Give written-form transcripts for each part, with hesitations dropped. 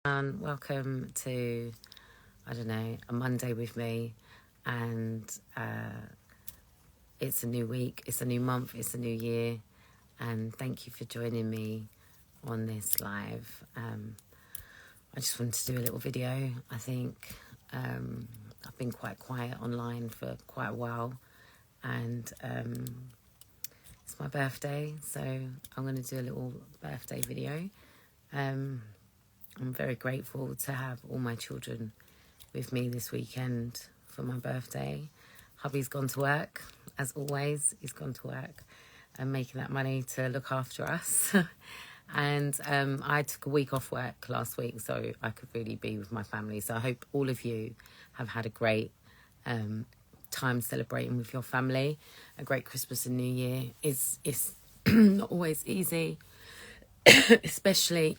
Welcome to, I don't know, a Monday with me. And it's a new week, it's a new month, it's a new year. And thank you for joining me on this live. I just wanted to do a little video. I think I've been quite quiet online for quite a while. And it's my birthday, so I'm going to do a little birthday video. I'm very grateful to have all my children with me this weekend for my birthday. Hubby's gone to work, as always. He's gone to work and making that money to look after us. And I took a week off work last week so I could really be with my family. So I hope all of you have had a great time celebrating with your family. A great Christmas and New Year. It's not always easy, especially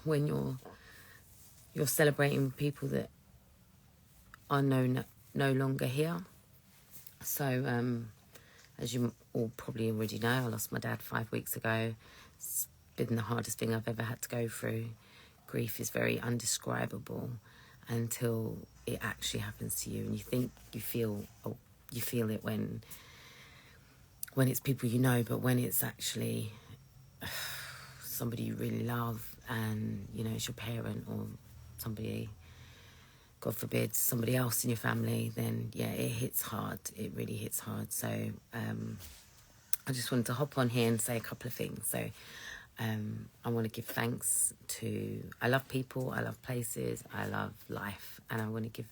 when you're celebrating with people that are no longer here. So as you all probably already know, I lost my dad 5 weeks ago. It's been the hardest thing I've ever had to go through. Grief is very undescribable until it actually happens to you, and you think you feel it when it's people you know, but when it's actually somebody you really love, and you know it's your parent or somebody, God forbid, somebody else in your family, then yeah, it hits hard. It really hits hard. So I just wanted to hop on here and say a couple of things. So I want to give thanks to, I love people, I love places, I love life, and I want to give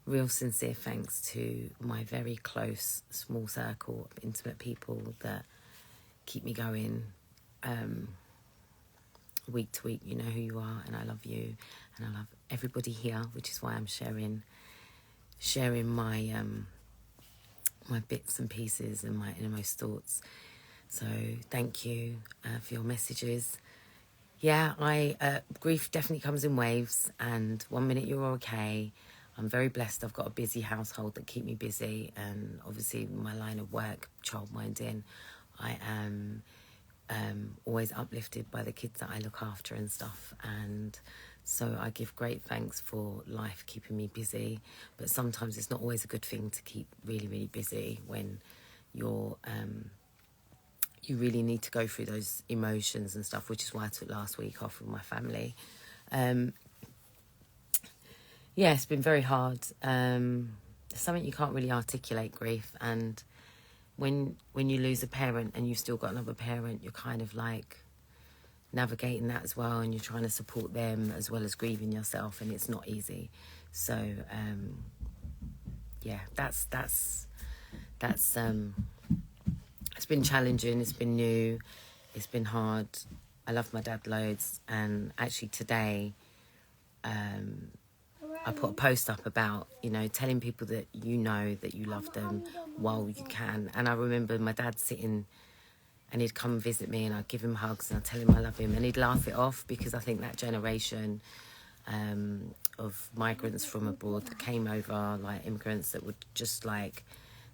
real sincere thanks to my very close small circle of intimate people that keep me going week to week. You know who you are, and I love you, and I love everybody here, which is why I'm sharing my my bits and pieces and my innermost thoughts. So thank you for your messages. Yeah, grief definitely comes in waves, and 1 minute you're okay. I'm very blessed. I've got a busy household that keep me busy, and obviously my line of work, childminding, I am always uplifted by the kids that I look after and stuff. And so I give great thanks for life keeping me busy, but sometimes it's not always a good thing to keep really, really busy when you're you really need to go through those emotions and stuff, which is why I took last week off with my family. Yeah, it's been very hard. It's something you can't really articulate, grief. And when you lose a parent and you've still got another parent, you're kind of like navigating that as well, and you're trying to support them as well as grieving yourself, and it's not easy. So yeah, that's it's been challenging, it's been new, it's been hard. I love my dad loads, and actually today I put a post up about, you know, telling people that you know that you love them while you can. And I remember my dad sitting, and he'd come and visit me, and I'd give him hugs and I'd tell him I love him, and he'd laugh it off, because I think that generation of migrants from abroad that came over, like immigrants that would just like,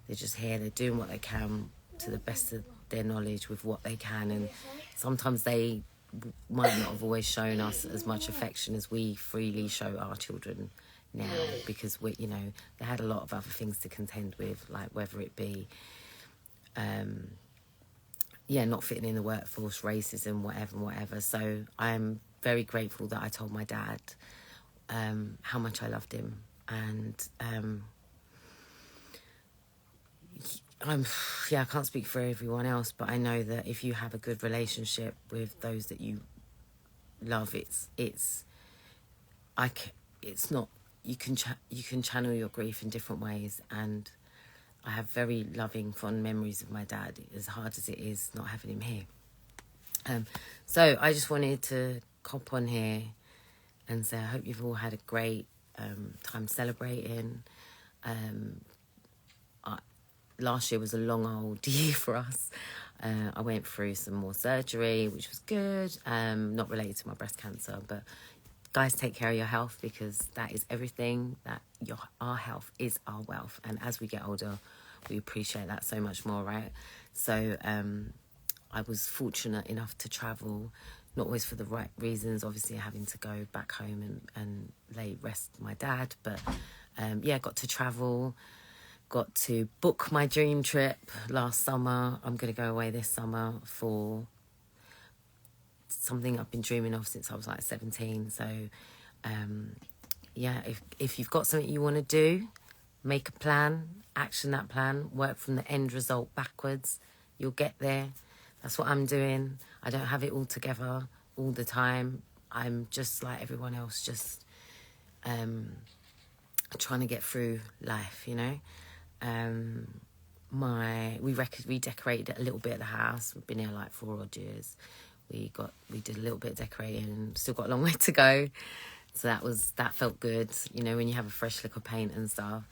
they're just here, they're doing what they can to the best of their knowledge with what they can, and sometimes they might not have always shown us as much affection as we freely show our children now, because we, you know, they had a lot of other things to contend with, like whether it be not fitting in the workforce, racism, whatever. So I'm very grateful that I told my dad how much I loved him, and I can't speak for everyone else, but I know that if you have a good relationship with those that you love, it's not, you can channel your grief in different ways, and I have very loving, fond memories of my dad, as hard as it is not having him here. So I just wanted to hop on here and say I hope you've all had a great time celebrating. Last year was a long old year for us. I went through some more surgery, which was good, not related to my breast cancer, but guys, take care of your health, because that is everything. Our health is our wealth, and as we get older, we appreciate that so much more, right? So I was fortunate enough to travel not always for the right reasons. Obviously, having to go back home and lay rest my dad. But yeah, got to travel, got to book my dream trip last summer. I'm going to go away this summer for something I've been dreaming of since I was like 17. So yeah, if you've got something you want to do, make a plan, action that plan, work from the end result backwards. You'll get there. That's what I'm doing. I don't have it all together all the time. I'm just like everyone else, just trying to get through life, you know. We redecorated a little bit of the house. We've been here like 4 odd years. We did a little bit of decorating. Still got a long way to go. So that felt good, you know, when you have a fresh lick of paint and stuff.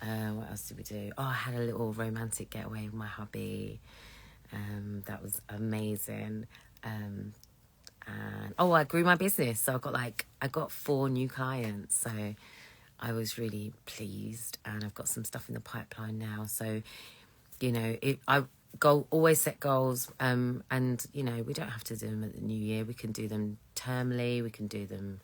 What else did we do? Oh, I had a little romantic getaway with my hubby. That was amazing. And I grew my business. So I got 4 new clients. So I was really pleased, and I've got some stuff in the pipeline now. So, you know, always set goals. And, you know, we don't have to do them at the new year. We can do them termly. We can do them,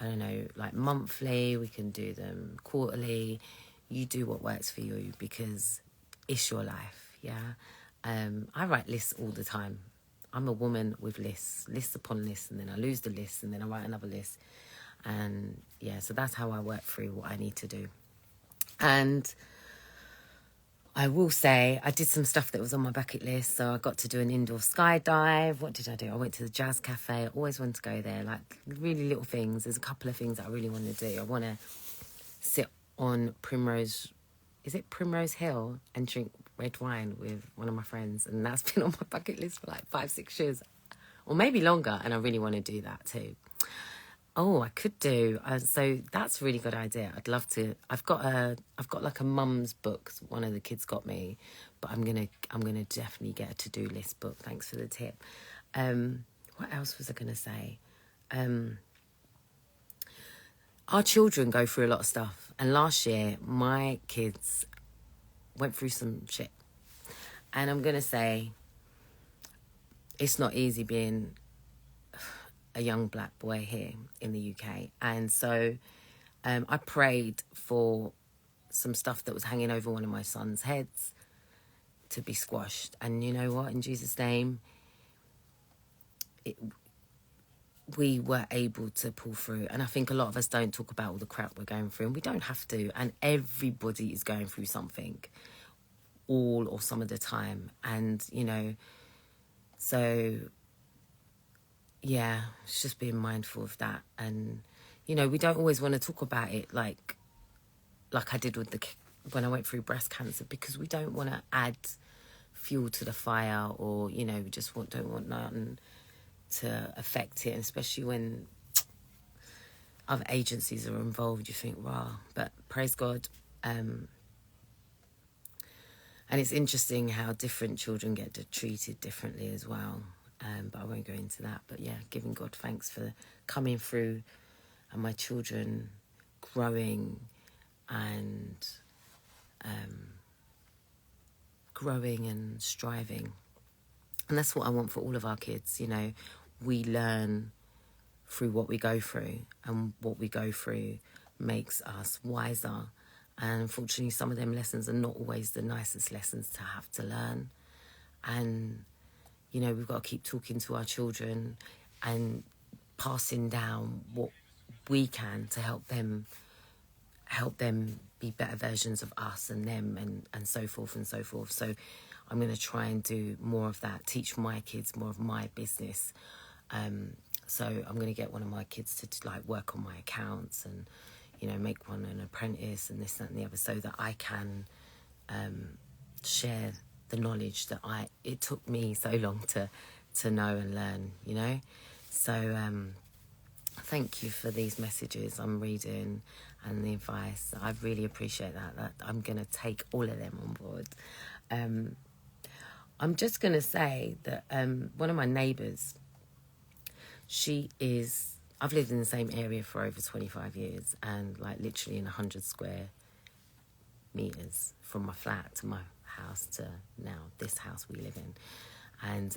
I don't know, like monthly. We can do them quarterly. You do what works for you, because it's your life. Yeah. I write lists all the time. I'm a woman with lists upon lists, and then I lose the list, and then I write another list. And yeah, so that's how I work through what I need to do. And I will say I did some stuff that was on my bucket list. So I got to do an indoor skydive. What did I do? I went to the Jazz Cafe. I always wanted to go there, like really little things. There's a couple of things that I really want to do. I want to sit on Primrose Hill and drink red wine with one of my friends. And that's been on my bucket list for like 5-6 years, or maybe longer. And I really want to do that too. Oh, I could do. So that's a really good idea. I'd love to. I've got like a mum's book. One of the kids got me, but I'm gonna definitely get a to-do list book. Thanks for the tip. What else was I gonna say? Our children go through a lot of stuff, and last year my kids went through some shit, and I'm gonna say it's not easy being a young black boy here in the UK. And so I prayed for some stuff that was hanging over one of my son's heads to be squashed. And you know what? In Jesus' name, we were able to pull through. And I think a lot of us don't talk about all the crap we're going through, and we don't have to. And everybody is going through something, all or some of the time. And, you know, so yeah, it's just being mindful of that. And, you know, we don't always want to talk about it like I did when I went through breast cancer, because we don't want to add fuel to the fire, or, you know, we just don't want nothing to affect it. And especially when other agencies are involved, you think, wow. But praise God. And it's interesting how different children get treated differently as well. But I won't go into that. But yeah, giving God thanks for coming through, and my children growing and striving. And that's what I want for all of our kids. You know, we learn through what we go through, and what we go through makes us wiser. And unfortunately, some of them lessons are not always the nicest lessons to have to learn. And you know, we've got to keep talking to our children and passing down what we can to help them be better versions of us and them, and so forth and so forth. So I'm going to try and do more of that, teach my kids more of my business. So I'm going to get one of my kids to like work on my accounts, and, you know, make one an apprentice, and this, that and the other, so that I can share the knowledge that it took me so long to know and learn, you know. So thank you for these messages I'm reading and the advice. I really appreciate that I'm going to take all of them on board. I'm just going to say that one of my neighbours, I've lived in the same area for over 25 years, and like literally in 100 square meters from my flat to my house to now this house we live in. And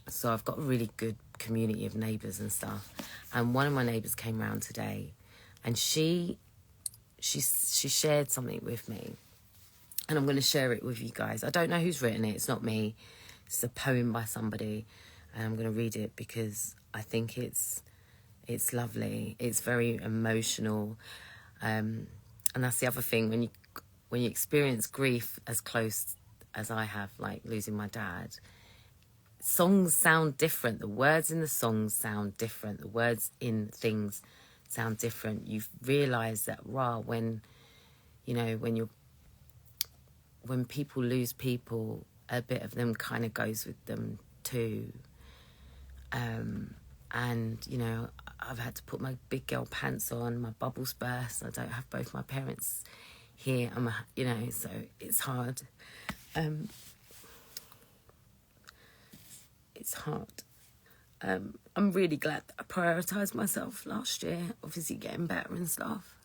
So I've got a really good community of neighbours and stuff. And one of my neighbours came round today, and she shared something with me, and I'm going to share it with you guys. I don't know who's written it. It's not me. It's a poem by somebody, and I'm going to read it because I think it's lovely. It's very emotional, and that's the other thing when you experience grief as close as I have, like losing my dad. Songs sound different. The words in the songs sound different. The words in things sound different. You realise that when people lose people, a bit of them kind of goes with them too. And I've had to put my big girl pants on. My bubbles burst. I don't have both my parents here. So it's hard. It's hard. I'm really glad that I prioritised myself last year, obviously getting better and stuff.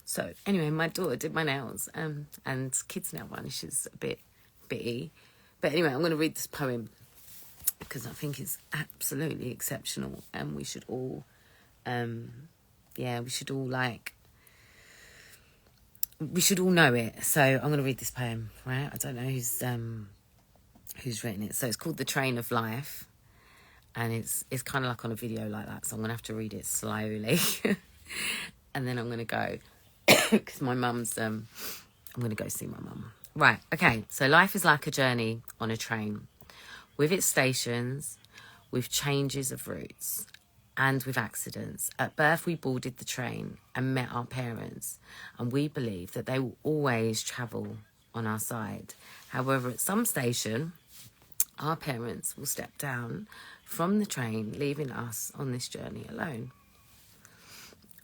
So anyway, my daughter did my nails, and kids' nail varnish is a bit bitty. But anyway, I'm going to read this poem because I think it's absolutely exceptional, and we should all, we should all know it. So I'm going to read this poem, right? I don't know who's written it. So it's called The Train of Life, and it's kind of like on a video like that, so I'm going to have to read it slowly. And then I'm going to go, because my mum's, I'm going to go see my mum. Right, okay, so life is like a journey on a train, with its stations, with changes of routes, and with accidents. At birth, we boarded the train and met our parents, and we believe that they will always travel on our side. However, at some station, our parents will step down from the train, leaving us on this journey alone.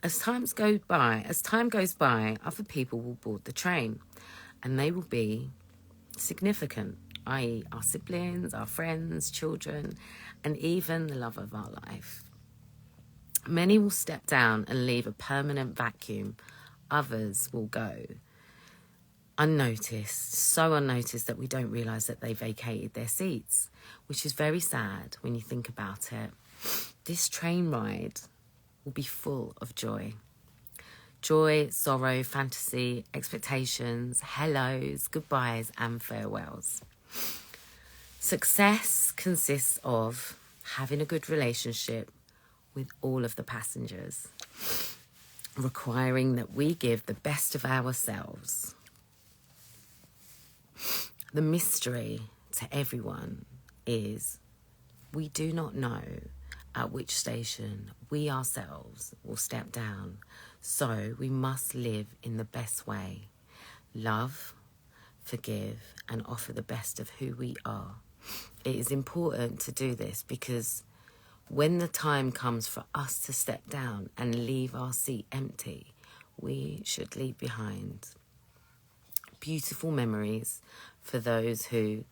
As time goes by, other people will board the train, and they will be significant, i.e. our siblings, our friends, children, and even the love of our life. Many will step down and leave a permanent vacuum. Others will go unnoticed, so unnoticed that we don't realise that they vacated their seats, which is very sad when you think about it. This train ride will be full of joy. Joy, sorrow, fantasy, expectations, hellos, goodbyes, and farewells. Success consists of having a good relationship with all of the passengers, requiring that we give the best of ourselves. The mystery to everyone is we do not know at which station we ourselves will step down, so we must live in the best way. Love, forgive, and offer the best of who we are. It is important to do this because when the time comes for us to step down and leave our seat empty, we should leave behind beautiful memories for those who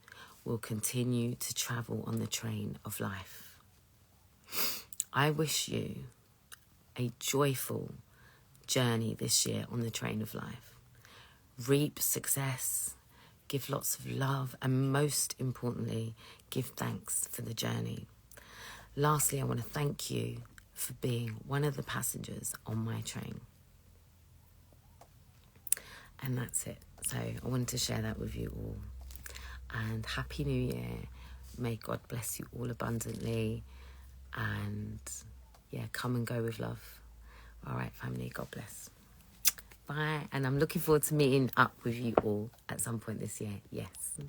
will continue to travel on the train of life. I wish you a joyful journey this year on the train of life. Reap success, give lots of love, and most importantly, give thanks for the journey. Lastly, I want to thank you for being one of the passengers on my train. And that's it. So I wanted to share that with you all. And Happy New Year. May God bless you all abundantly. And come and go with love. All right, family, God bless. Bye. And I'm looking forward to meeting up with you all at some point this year. Yes.